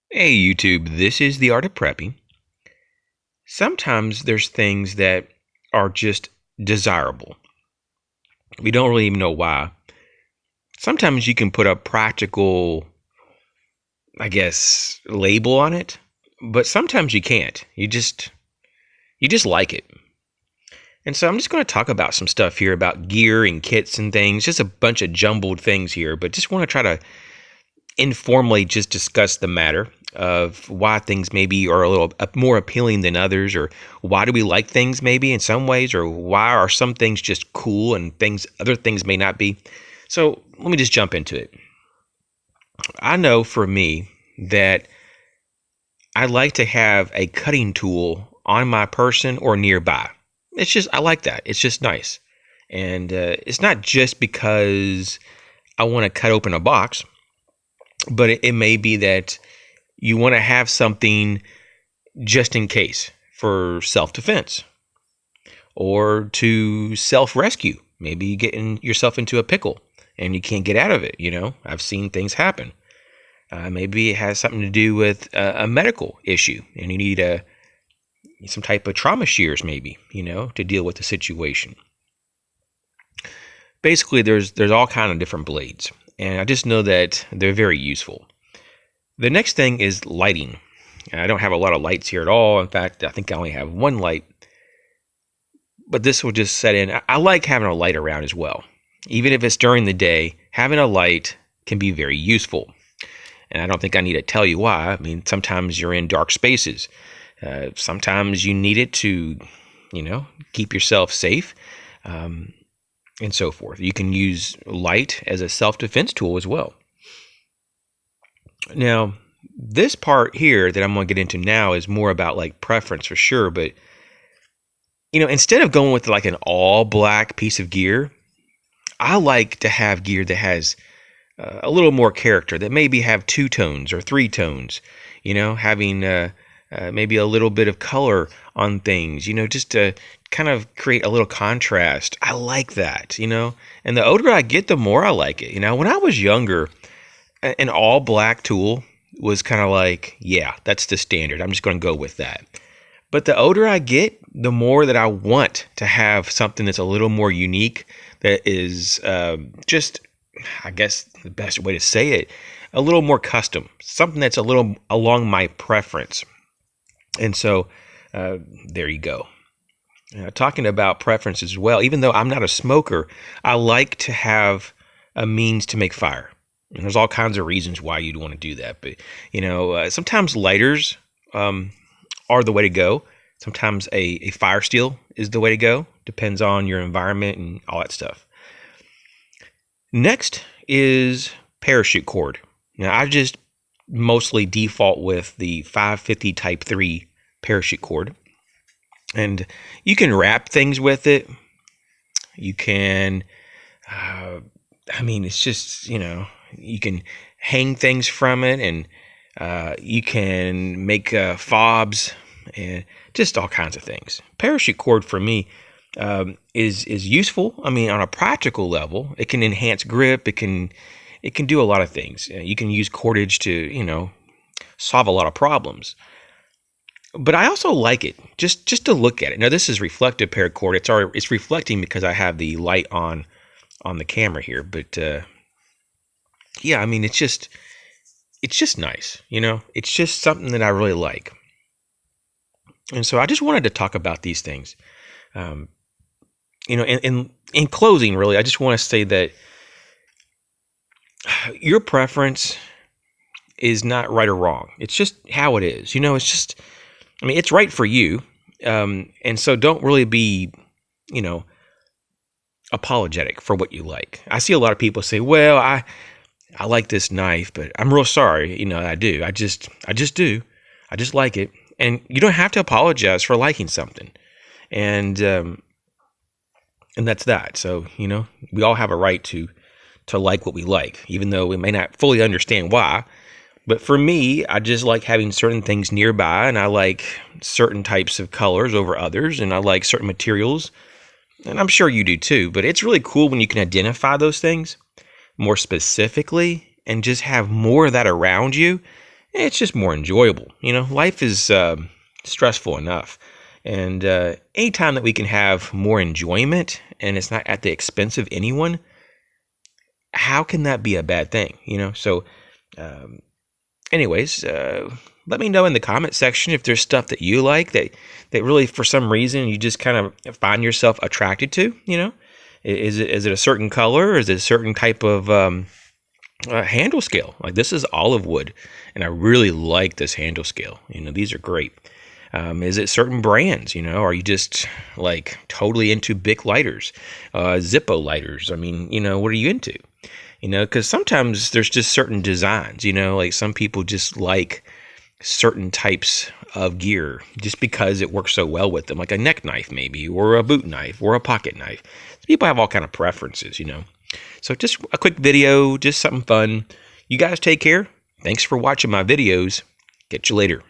Hey YouTube, this is the Art of Prepping. Sometimes there's things that are just desirable. We don't really even know why. Sometimes you can put a practical, label on it, but sometimes you can't. You just like it. And so I'm just going to talk about some stuff here about gear and kits and things, just a bunch of jumbled things here, but just want to try to informally just discuss the matter of why things maybe are a little more appealing than others, or why do we like things maybe in some ways, or why are some things just cool and other things may not be. So let me just jump into it. I know for me that I like to have a cutting tool on my person or nearby. I like that. It's just nice. And it's not just because I want to cut open a box, but it may be that you want to have something just in case for self-defense or to self-rescue. Maybe you getting yourself into a pickle and you can't get out of it. I've seen things happen. Maybe it has something to do with a medical issue and you need some type of trauma shears maybe, to deal with the situation. Basically, there's all kind of different blades, and I just know that they're very useful. The next thing is lighting. I don't have a lot of lights here at all. In fact, I think I only have one light, but this will just set in. I like having a light around as well. Even if it's during the day, having a light can be very useful. And I don't think I need to tell you why. I mean, sometimes you're in dark spaces. Sometimes you need it to, keep yourself safe, and so forth. You can use light as a self-defense tool as well. Now, this part here that I'm going to get into now is more about like preference for sure. But, instead of going with like an all black piece of gear, I like to have gear that has a little more character, that maybe have 2 tones or 3 tones, having maybe a little bit of color on things, just to kind of create a little contrast. I like that, and the older I get, the more I like it. When I was younger, an all black tool was kind of like, yeah, that's the standard. I'm just going to go with that. But the older I get, the more that I want to have something that's a little more unique, that is just, I guess the best way to say it, a little more custom, something that's a little along my preference. And so there you go. Talking about preference as well, even though I'm not a smoker, I like to have a means to make fire. And there's all kinds of reasons why you'd want to do that. But, sometimes lighters are the way to go. Sometimes a fire steel is the way to go. Depends on your environment and all that stuff. Next is parachute cord. Now, I just mostly default with the 550 Type 3 parachute cord. And you can wrap things with it. You can, it's just, you can hang things from it, and you can make fobs and just all kinds of things. Parachute cord for me is useful. On a practical level, it can enhance grip. It can do a lot of things. You can use cordage to, solve a lot of problems. But I also like it just to look at it. Now, this is reflective paracord. It's reflecting because I have the light on the camera here. But yeah, it's just nice. It's just something that I really like. And so I just wanted to talk about these things. In closing, really, I just want to say that your preference is not right or wrong. It's just how it is. It's just, it's right for you. And so don't really be, apologetic for what you like. I see a lot of people say, well, I like this knife, but I'm real sorry. I do. I just do. I just like it. And you don't have to apologize for liking something. And that's that. So, we all have a right to like what we like, even though we may not fully understand why. But for me, I just like having certain things nearby, and I like certain types of colors over others, and I like certain materials, and I'm sure you do too. But it's really cool when you can identify those things more specifically and just have more of that around you, it's just more enjoyable. You know, life is stressful enough. And anytime that we can have more enjoyment and it's not at the expense of anyone, how can that be a bad thing? You know, so anyways, let me know in the comment section if there's stuff that you like that really, for some reason, you just kind of find yourself attracted to. You know, is it a certain color, or is it a certain type of handle scale? Like, this is olive wood, and I really like this handle scale. You know, these are great. Is it certain brands? You know, are you just like totally into Bic lighters, Zippo lighters? I mean, you know, what are you into? You know, because sometimes there's just certain designs. You know, like some people just like certain types of gear just because it works so well with them, like a neck knife maybe, or a boot knife, or a pocket knife. So people have all kind of preferences, you know. So just a quick video, just something fun. You guys take care. Thanks for watching my videos. Catch you later.